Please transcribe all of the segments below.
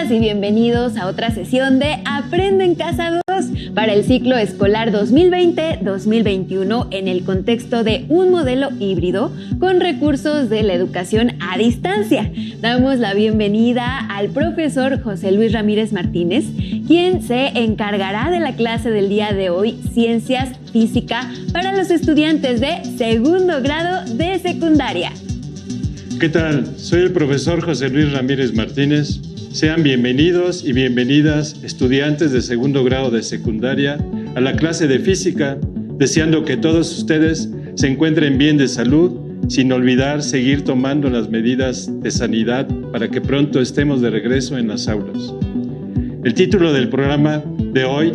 Bienvenidas y bienvenidos a otra sesión de Aprende en Casa 2 para el ciclo escolar 2020-2021 en el contexto de un modelo híbrido con recursos de la educación a distancia. Damos la bienvenida al profesor José Luis Ramírez Martínez, quien se encargará de la clase del día de hoy, Ciencias Física, para los estudiantes de segundo grado de secundaria. ¿Qué tal? Soy el profesor José Luis Ramírez Martínez. Sean bienvenidos y bienvenidas estudiantes de segundo grado de secundaria a la clase de física, deseando que todos ustedes se encuentren bien de salud, sin olvidar seguir tomando las medidas de sanidad para que pronto estemos de regreso en las aulas. El título del programa de hoy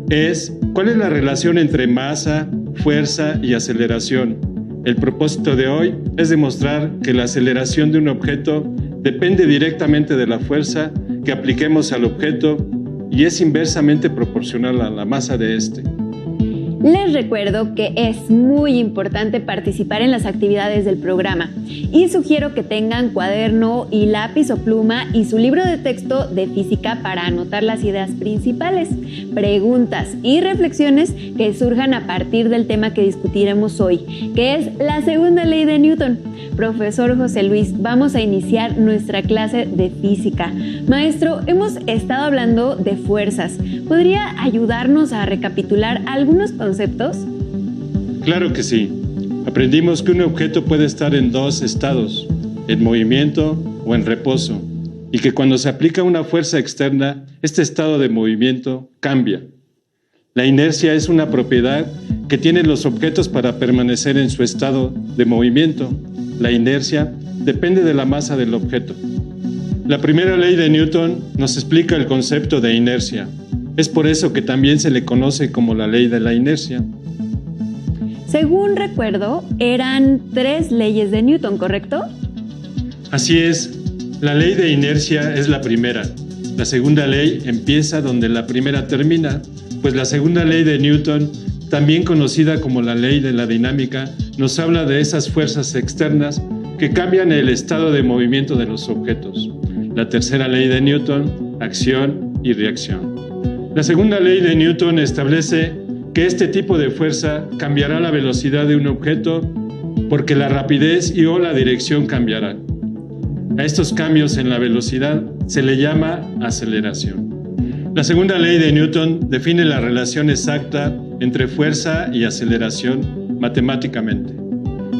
es ¿cuál es la relación entre masa, fuerza y aceleración? El propósito de hoy es demostrar que la aceleración de un objeto depende directamente de la fuerza que apliquemos al objeto y es inversamente proporcional a la masa de este. Les recuerdo que es muy importante participar en las actividades del programa y sugiero que tengan cuaderno y lápiz o pluma y su libro de texto de física para anotar las ideas principales, preguntas y reflexiones que surjan a partir del tema que discutiremos hoy, que es la segunda ley de Newton. Profesor José Luis, vamos a iniciar nuestra clase de física. Maestro, hemos estado hablando de fuerzas. ¿Podría ayudarnos a recapitular algunos conceptos? Claro que sí. Aprendimos que un objeto puede estar en dos estados, en movimiento o en reposo, y que cuando se aplica una fuerza externa, este estado de movimiento cambia. La inercia es una propiedad que tienen los objetos para permanecer en su estado de movimiento. La inercia depende de la masa del objeto. La primera ley de Newton nos explica el concepto de inercia. Es por eso que también se le conoce como la ley de la inercia. Según recuerdo, eran 3 leyes de Newton, ¿correcto? Así es. La ley de inercia es la primera. La segunda ley empieza donde la primera termina, pues la segunda ley de Newton, también conocida como la ley de la dinámica, nos habla de esas fuerzas externas que cambian el estado de movimiento de los objetos. La tercera ley de Newton, acción y reacción. La segunda ley de Newton establece que este tipo de fuerza cambiará la velocidad de un objeto porque la rapidez y o la dirección cambiarán. A estos cambios en la velocidad se le llama aceleración. La segunda ley de Newton define la relación exacta entre fuerza y aceleración matemáticamente.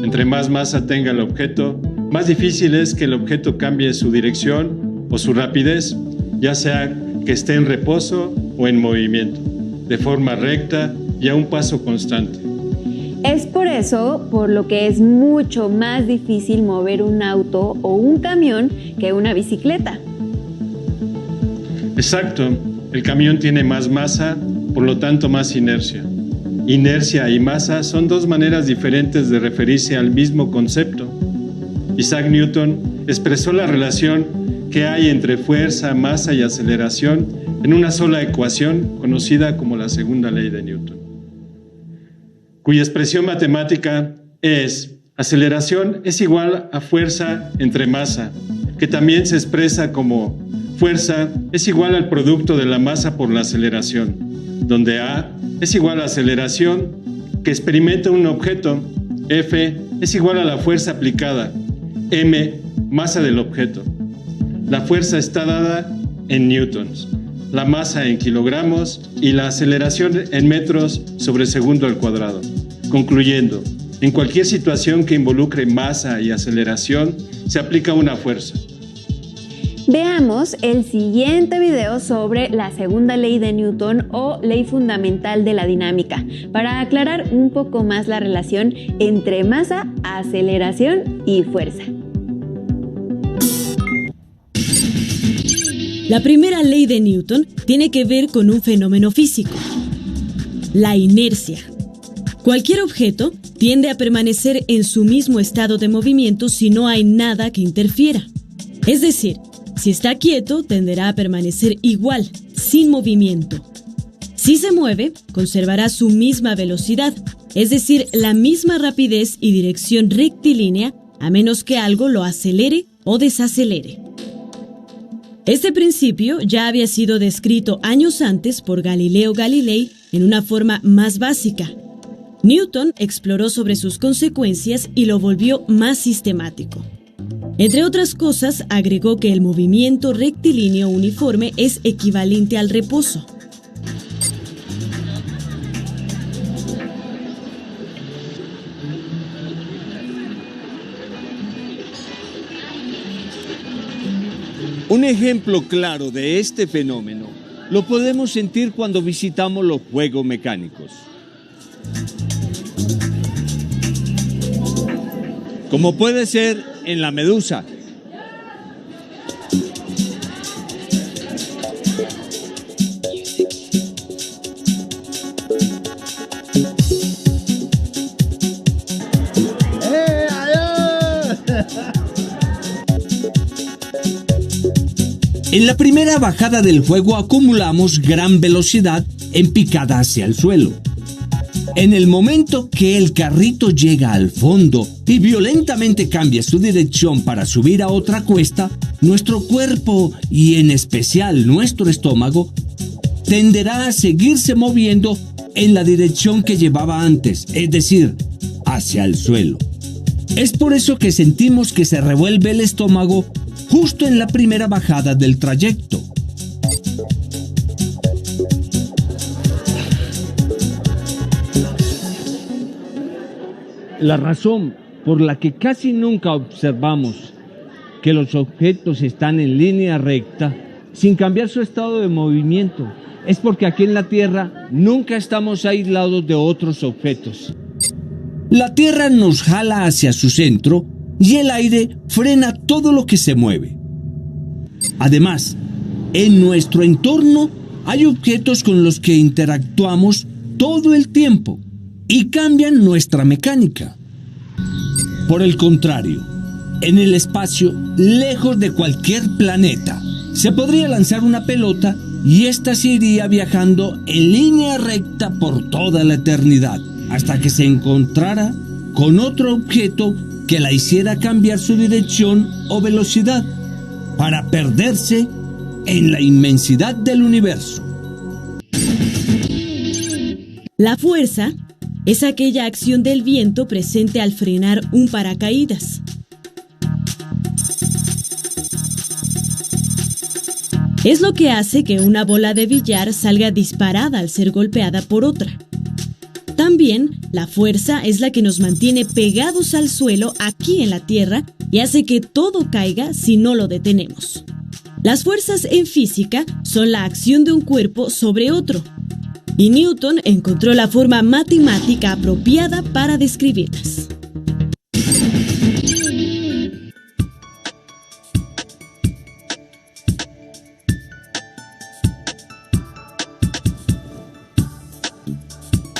Entre más masa tenga el objeto, más difícil es que el objeto cambie su dirección o su rapidez, ya sea que esté en reposo o en movimiento, de forma recta y a un paso constante. Es por eso por lo que es mucho más difícil mover un auto o un camión que una bicicleta. Exacto, el camión tiene más masa, por lo tanto más inercia. Inercia y masa son dos maneras diferentes de referirse al mismo concepto. Isaac Newton expresó la relación que hay entre fuerza, masa y aceleración en una sola ecuación conocida como la segunda ley de Newton, cuya expresión matemática es aceleración es igual a fuerza entre masa, que también se expresa como fuerza es igual al producto de la masa por la aceleración, donde A es igual a aceleración que experimenta un objeto, F es igual a la fuerza aplicada, M, masa del objeto. La fuerza está dada en newtons, la masa en kilogramos y la aceleración en metros sobre segundo al cuadrado. Concluyendo, en cualquier situación que involucre masa y aceleración, se aplica una fuerza. Veamos el siguiente video sobre la segunda ley de Newton o ley fundamental de la dinámica, para aclarar un poco más la relación entre masa, aceleración y fuerza. La primera ley de Newton tiene que ver con un fenómeno físico, la inercia. Cualquier objeto tiende a permanecer en su mismo estado de movimiento si no hay nada que interfiera. Es decir, si está quieto, tenderá a permanecer igual, sin movimiento. Si se mueve, conservará su misma velocidad, es decir, la misma rapidez y dirección rectilínea, a menos que algo lo acelere o desacelere. Este principio ya había sido descrito años antes por Galileo Galilei en una forma más básica. Newton exploró sobre sus consecuencias y lo volvió más sistemático. Entre otras cosas, agregó que el movimiento rectilíneo uniforme es equivalente al reposo. Un ejemplo claro de este fenómeno lo podemos sentir cuando visitamos los juegos mecánicos. Como puede ser en la Medusa. En la primera bajada del juego acumulamos gran velocidad en picada hacia el suelo. En el momento que el carrito llega al fondo y violentamente cambia su dirección para subir a otra cuesta, nuestro cuerpo y en especial nuestro estómago tenderá a seguirse moviendo en la dirección que llevaba antes, es decir, hacia el suelo. Es por eso que sentimos que se revuelve el estómago justo en la primera bajada del trayecto. La razón por la que casi nunca observamos que los objetos están en línea recta sin cambiar su estado de movimiento es porque aquí en la Tierra nunca estamos aislados de otros objetos. La Tierra nos jala hacia su centro y el aire frena todo lo que se mueve. Además, en nuestro entorno hay objetos con los que interactuamos todo el tiempo y cambian nuestra mecánica. Por el contrario, en el espacio, lejos de cualquier planeta, se podría lanzar una pelota y ésta se iría viajando en línea recta por toda la eternidad, hasta que se encontrara con otro objeto que la hiciera cambiar su dirección o velocidad para perderse en la inmensidad del universo. La fuerza es aquella acción del viento presente al frenar un paracaídas. Es lo que hace que una bola de billar salga disparada al ser golpeada por otra. También, la fuerza es la que nos mantiene pegados al suelo aquí en la Tierra y hace que todo caiga si no lo detenemos. Las fuerzas en física son la acción de un cuerpo sobre otro, y Newton encontró la forma matemática apropiada para describirlas.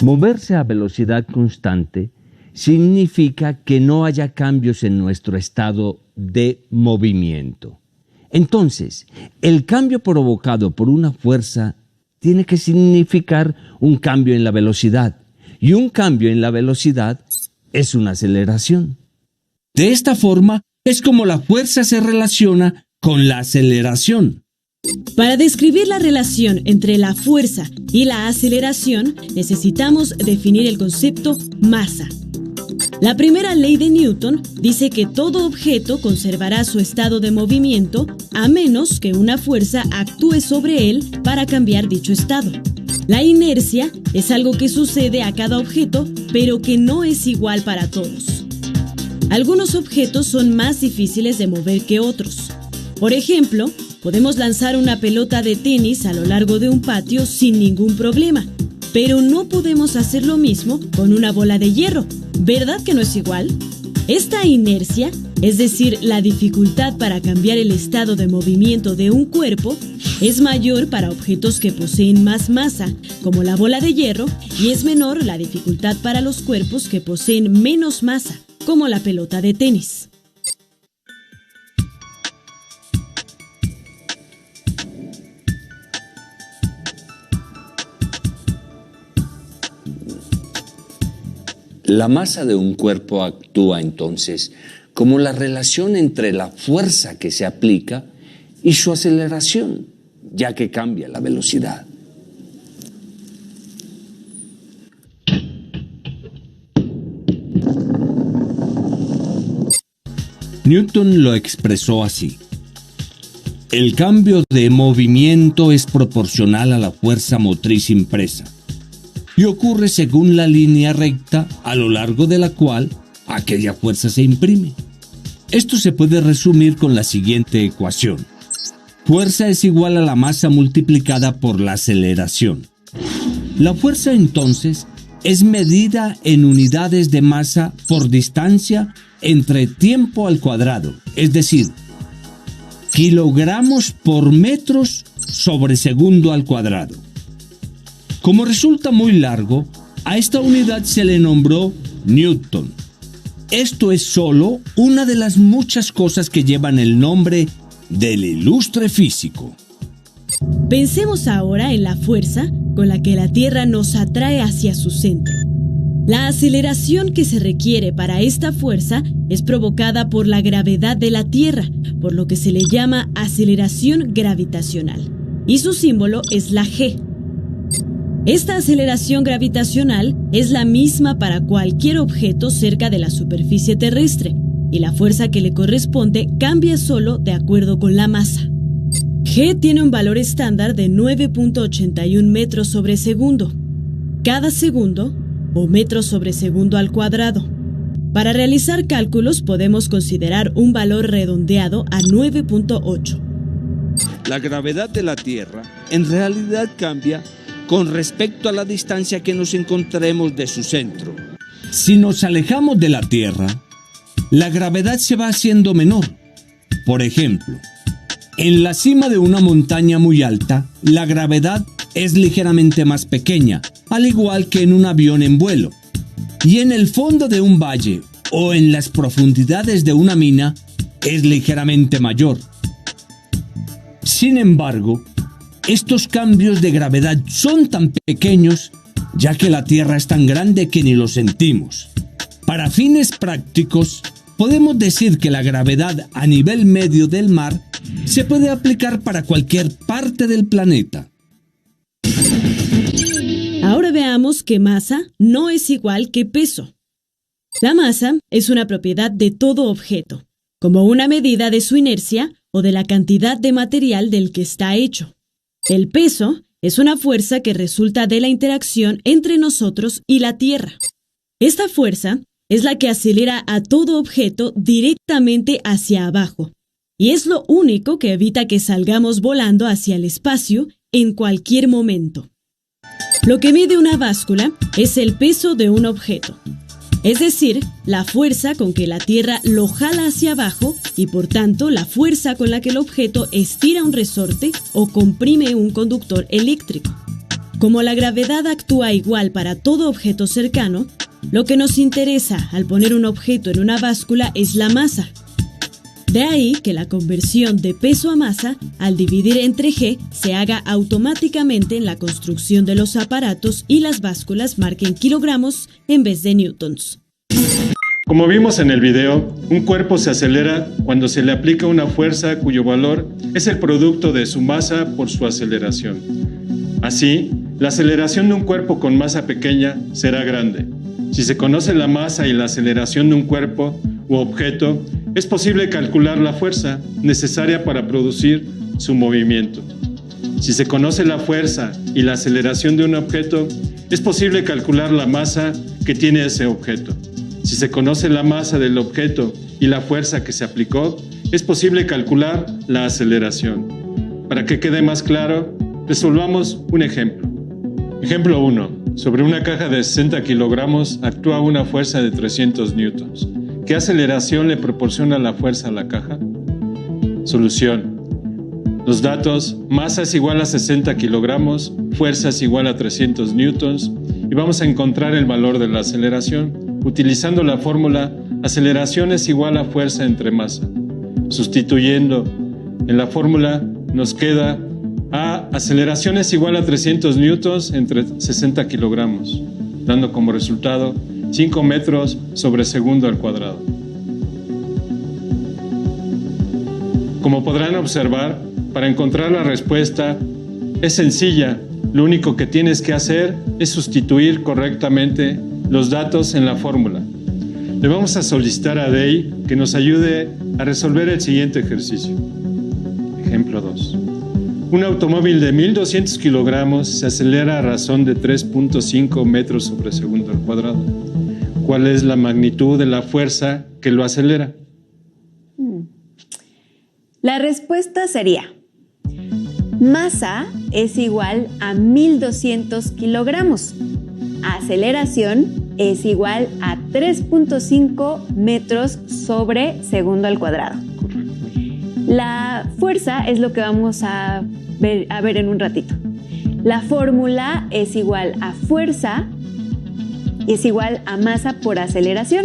Moverse a velocidad constante significa que no haya cambios en nuestro estado de movimiento. Entonces, el cambio provocado por una fuerza tiene que significar un cambio en la velocidad, y un cambio en la velocidad es una aceleración. De esta forma es como la fuerza se relaciona con la aceleración. Para describir la relación entre la fuerza y la aceleración, necesitamos definir el concepto masa. La primera ley de Newton dice que todo objeto conservará su estado de movimiento a menos que una fuerza actúe sobre él para cambiar dicho estado. La inercia es algo que sucede a cada objeto, pero que no es igual para todos. Algunos objetos son más difíciles de mover que otros. Por ejemplo, podemos lanzar una pelota de tenis a lo largo de un patio sin ningún problema, pero no podemos hacer lo mismo con una bola de hierro. ¿Verdad que no es igual? Esta inercia, es decir, la dificultad para cambiar el estado de movimiento de un cuerpo, es mayor para objetos que poseen más masa, como la bola de hierro, y es menor la dificultad para los cuerpos que poseen menos masa, como la pelota de tenis. La masa de un cuerpo actúa entonces como la relación entre la fuerza que se aplica y su aceleración, ya que cambia la velocidad. Newton lo expresó así: el cambio de movimiento es proporcional a la fuerza motriz impresa y ocurre según la línea recta a lo largo de la cual aquella fuerza se imprime. Esto se puede resumir con la siguiente ecuación: fuerza es igual a la masa multiplicada por la aceleración. La fuerza entonces es medida en unidades de masa por distancia entre tiempo al cuadrado, es decir, kilogramos por metros sobre segundo al cuadrado. Como resulta muy largo, a esta unidad se le nombró Newton. Esto es solo una de las muchas cosas que llevan el nombre del ilustre físico. Pensemos ahora en la fuerza con la que la Tierra nos atrae hacia su centro. La aceleración que se requiere para esta fuerza es provocada por la gravedad de la Tierra, por lo que se le llama aceleración gravitacional, y su símbolo es la G. Esta aceleración gravitacional es la misma para cualquier objeto cerca de la superficie terrestre, y la fuerza que le corresponde cambia solo de acuerdo con la masa. G tiene un valor estándar de 9.81 metros sobre segundo. Cada segundo, o metros sobre segundo al cuadrado. Para realizar cálculos podemos considerar un valor redondeado a 9.8. La gravedad de la Tierra en realidad cambia con respecto a la distancia que nos encontremos de su centro. Si nos alejamos de la Tierra, la gravedad se va haciendo menor. Por ejemplo, en la cima de una montaña muy alta, la gravedad es ligeramente más pequeña, al igual que en un avión en vuelo. Y en el fondo de un valle o en las profundidades de una mina es ligeramente mayor. Sin embargo, estos cambios de gravedad son tan pequeños, ya que la Tierra es tan grande que ni lo sentimos. Para fines prácticos, podemos decir que la gravedad a nivel medio del mar se puede aplicar para cualquier parte del planeta. Ahora veamos que masa no es igual que peso. La masa es una propiedad de todo objeto, como una medida de su inercia o de la cantidad de material del que está hecho. El peso es una fuerza que resulta de la interacción entre nosotros y la Tierra. Esta fuerza es la que acelera a todo objeto directamente hacia abajo, y es lo único que evita que salgamos volando hacia el espacio en cualquier momento. Lo que mide una báscula es el peso de un objeto, es decir, la fuerza con que la Tierra lo jala hacia abajo y por tanto la fuerza con la que el objeto estira un resorte o comprime un conductor eléctrico. Como la gravedad actúa igual para todo objeto cercano, lo que nos interesa al poner un objeto en una báscula es la masa. De ahí que la conversión de peso a masa, al dividir entre G, se haga automáticamente en la construcción de los aparatos y las básculas marquen kilogramos en vez de newtons. Como vimos en el video, un cuerpo se acelera cuando se le aplica una fuerza cuyo valor es el producto de su masa por su aceleración. Así, la aceleración de un cuerpo con masa pequeña será grande. Si se conoce la masa y la aceleración de un cuerpo u objeto, es posible calcular la fuerza necesaria para producir su movimiento. Si se conoce la fuerza y la aceleración de un objeto, es posible calcular la masa que tiene ese objeto. Si se conoce la masa del objeto y la fuerza que se aplicó, es posible calcular la aceleración. Para que quede más claro, resolvamos un ejemplo. Ejemplo 1. Sobre una caja de 60 kilogramos actúa una fuerza de 300 newtons. ¿Qué aceleración le proporciona la fuerza a la caja? Solución. Los datos: masa es igual a 60 kilogramos, fuerza es igual a 300 newtons, y vamos a encontrar el valor de la aceleración utilizando la fórmula aceleración es igual a fuerza entre masa. Sustituyendo en la fórmula nos queda aceleración es igual a 300 newtons entre 60 kilogramos, dando como resultado 5 metros sobre segundo al cuadrado. Como podrán observar, para encontrar la respuesta es sencilla. Lo único que tienes que hacer es sustituir correctamente los datos en la fórmula. Le vamos a solicitar a Dey que nos ayude a resolver el siguiente ejercicio. Ejemplo 2. Un automóvil de 1.200 kilogramos se acelera a razón de 3.5 metros sobre segundo al cuadrado. ¿Cuál es la magnitud de la fuerza que lo acelera? La respuesta sería: masa es igual a 1.200 kilogramos. Aceleración es igual a 3.5 metros sobre segundo al cuadrado. Correcto. La fuerza es lo que vamos a ver en un ratito. La fórmula es igual a fuerza es igual a masa por aceleración.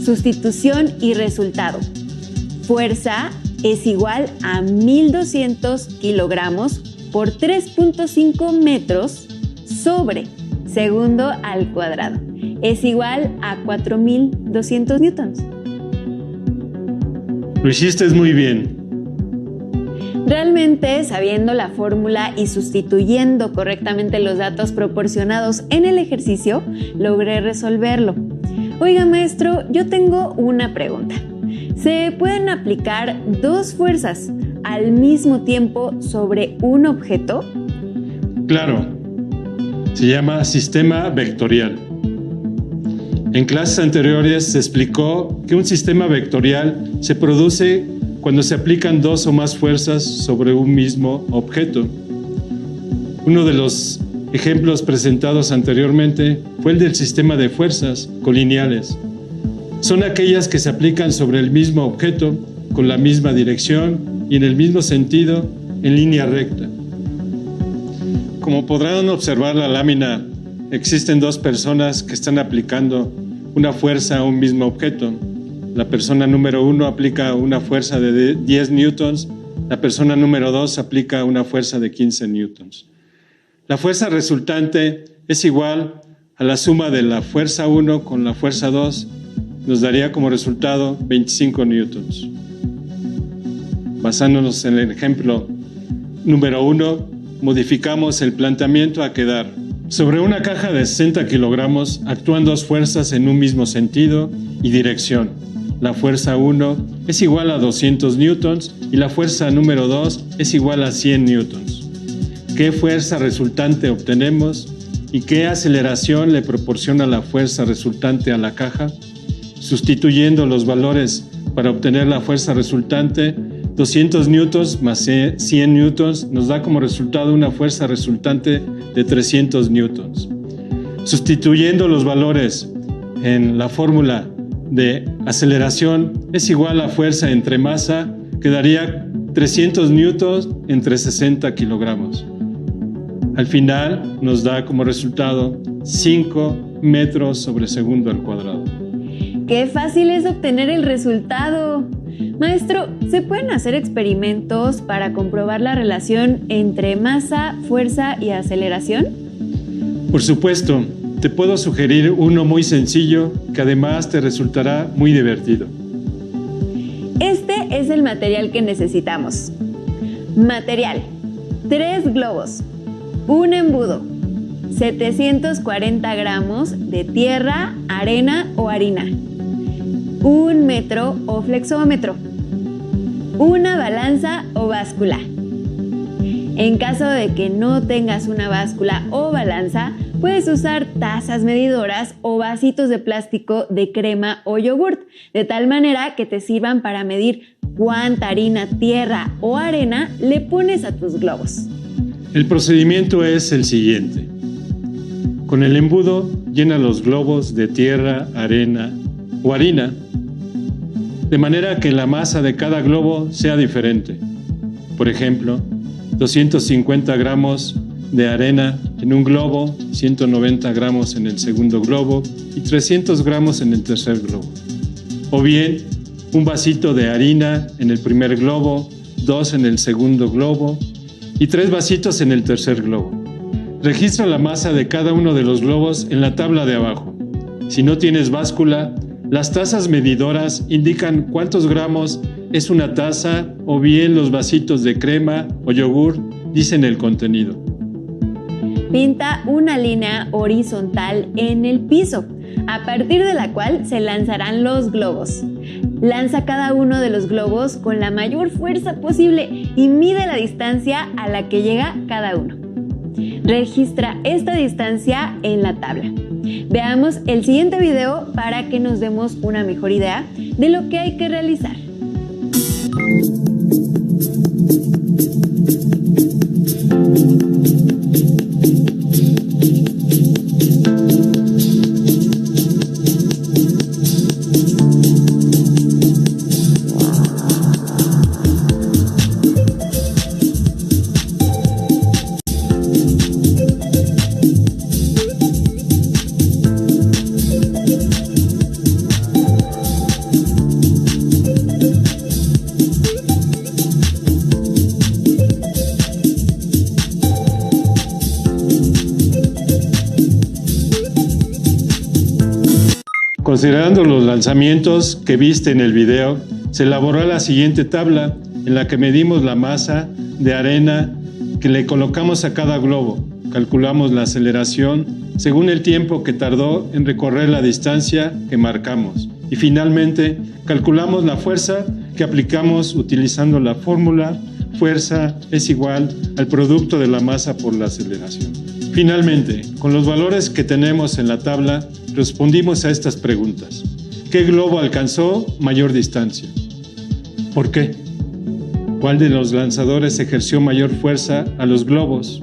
Sustitución y resultado. Fuerza es igual a 1.200 kilogramos por 3.5 metros sobre segundo al cuadrado. Es igual a 4.200 newtons. Lo hiciste muy bien. Realmente, sabiendo la fórmula y sustituyendo correctamente los datos proporcionados en el ejercicio, logré resolverlo. Oiga, maestro, yo tengo una pregunta. ¿Se pueden aplicar dos fuerzas al mismo tiempo sobre un objeto? Claro. Se llama sistema vectorial. En clases anteriores se explicó que un sistema vectorial se produce cuando se aplican dos o más fuerzas sobre un mismo objeto. Uno de los ejemplos presentados anteriormente fue el del sistema de fuerzas colineales. Son aquellas que se aplican sobre el mismo objeto, con la misma dirección y en el mismo sentido, en línea recta. Como podrán observar la lámina, existen dos personas que están aplicando una fuerza a un mismo objeto. La persona número 1 aplica una fuerza de 10 newtons, la persona número 2 aplica una fuerza de 15 newtons. La fuerza resultante es igual a la suma de la fuerza 1 con la fuerza 2, nos daría como resultado 25 newtons. Basándonos en el ejemplo número 1, modificamos el planteamiento a quedar: sobre una caja de 60 kilogramos actúan dos fuerzas en un mismo sentido y dirección. La fuerza 1 es igual a 200 newtons y la fuerza número 2 es igual a 100 newtons. ¿Qué fuerza resultante obtenemos y qué aceleración le proporciona la fuerza resultante a la caja? Sustituyendo los valores para obtener la fuerza resultante, 200 newtons más 100 newtons nos da como resultado una fuerza resultante de 300 newtons. Sustituyendo los valores en la fórmula de aceleración es igual a fuerza entre masa, quedaría 300 newtons entre 60 kilogramos. Al final nos da como resultado 5 metros sobre segundo al cuadrado. ¡Qué fácil es obtener el resultado! Maestro, ¿se pueden hacer experimentos para comprobar la relación entre masa, fuerza y aceleración? Por supuesto, te puedo sugerir uno muy sencillo que además te resultará muy divertido. Este es el material que necesitamos. Material: 3 globos, un embudo, 740 gramos de tierra, arena o harina, 1 metro o flexómetro, una balanza o báscula. En caso de que no tengas una báscula o balanza, puedes usar tazas medidoras o vasitos de plástico de crema o yogurt, de tal manera que te sirvan para medir cuánta harina, tierra o arena le pones a tus globos. El procedimiento es el siguiente. Con el embudo, llena los globos de tierra, arena o harina, de manera que la masa de cada globo sea diferente. Por ejemplo, 250 gramos de arena en un globo, 190 gramos en el segundo globo y 300 gramos en el tercer globo. O bien, un vasito de harina en el primer globo, 2 en el segundo globo y 3 vasitos en el tercer globo. Registra la masa de cada uno de los globos en la tabla de abajo. Si no tienes báscula, las tazas medidoras indican cuántos gramos es una taza o bien los vasitos de crema o yogur dicen el contenido. Pinta una línea horizontal en el piso, a partir de la cual se lanzarán los globos. Lanza cada uno de los globos con la mayor fuerza posible y mide la distancia a la que llega cada uno. Registra esta distancia en la tabla. Veamos el siguiente video para que nos demos una mejor idea de lo que hay que realizar. Considerando los lanzamientos que viste en el video, se elaboró la siguiente tabla en la que medimos la masa de arena que le colocamos a cada globo. Calculamos la aceleración según el tiempo que tardó en recorrer la distancia que marcamos. Y finalmente, calculamos la fuerza que aplicamos utilizando la fórmula fuerza es igual al producto de la masa por la aceleración. Finalmente, con los valores que tenemos en la tabla, respondimos a estas preguntas. ¿Qué globo alcanzó mayor distancia? ¿Por qué? ¿Cuál de los lanzadores ejerció mayor fuerza a los globos?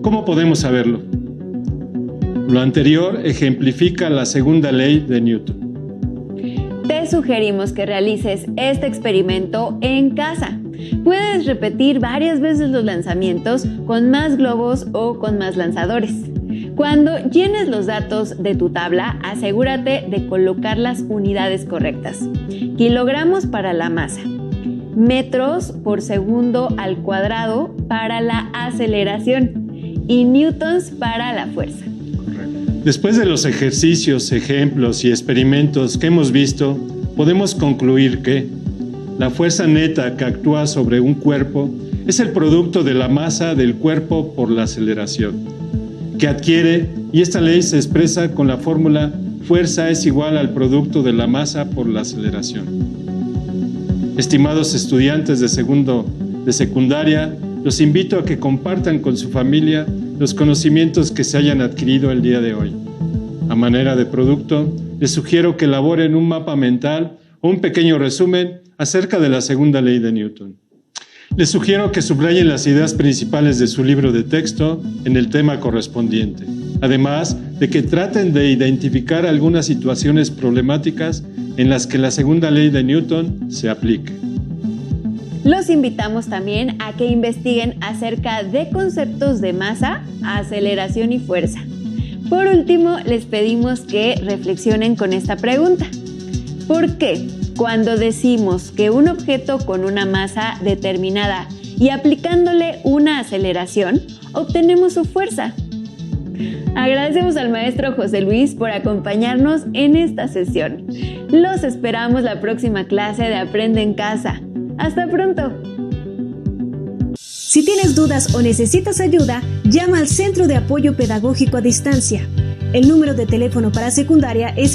¿Cómo podemos saberlo? Lo anterior ejemplifica la segunda ley de Newton. Te sugerimos que realices este experimento en casa. Puedes repetir varias veces los lanzamientos con más globos o con más lanzadores. Cuando llenes los datos de tu tabla, asegúrate de colocar las unidades correctas. Kilogramos para la masa, metros por segundo al cuadrado para la aceleración y newtons para la fuerza. Después de los ejercicios, ejemplos y experimentos que hemos visto, podemos concluir que la fuerza neta que actúa sobre un cuerpo es el producto de la masa del cuerpo por la aceleración que adquiere, y esta ley se expresa con la fórmula fuerza es igual al producto de la masa por la aceleración. Estimados estudiantes de segundo de secundaria, los invito a que compartan con su familia los conocimientos que se hayan adquirido el día de hoy. A manera de producto, les sugiero que elaboren un mapa mental o un pequeño resumen acerca de la segunda ley de Newton. Les sugiero que subrayen las ideas principales de su libro de texto en el tema correspondiente, además de que traten de identificar algunas situaciones problemáticas en las que la segunda ley de Newton se aplique. Los invitamos también a que investiguen acerca de conceptos de masa, aceleración y fuerza. Por último, les pedimos que reflexionen con esta pregunta. ¿Por qué? Cuando decimos que un objeto con una masa determinada y aplicándole una aceleración, obtenemos su fuerza. Agradecemos al maestro José Luis por acompañarnos en esta sesión. Los esperamos la próxima clase de Aprende en Casa. ¡Hasta pronto! Si tienes dudas o necesitas ayuda, llama al Centro de Apoyo Pedagógico a Distancia. El número de teléfono para secundaria es